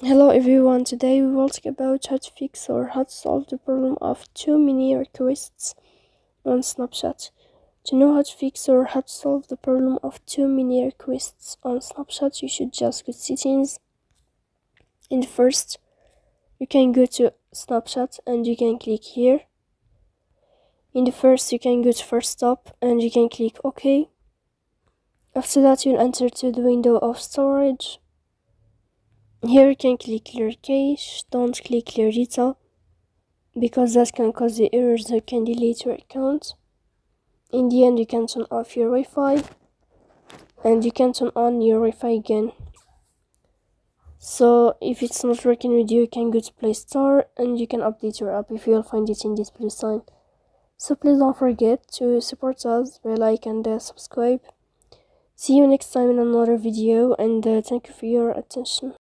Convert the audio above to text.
Hello everyone, today we will talk about how to fix or how to solve the problem of too many requests on Snapchat. To know how to fix or how to solve the problem of too many requests on Snapchat, you should just go to settings. And first, you can go to Snapchat and you can click here. In the first, you can go to first stop and you can click OK. After that, you'll enter to the window of storage. Here you can click clear cache, don't click clear data, because that can cause the errors that can delete your account. In the end, you can turn off your Wi-Fi, and you can turn on your Wi-Fi again. So if it's not working with you, you can go to Play Store, and you can update your app if you'll find it in this blue sign. So please don't forget to support us by like and subscribe. See you next time in another video, and thank you for your attention.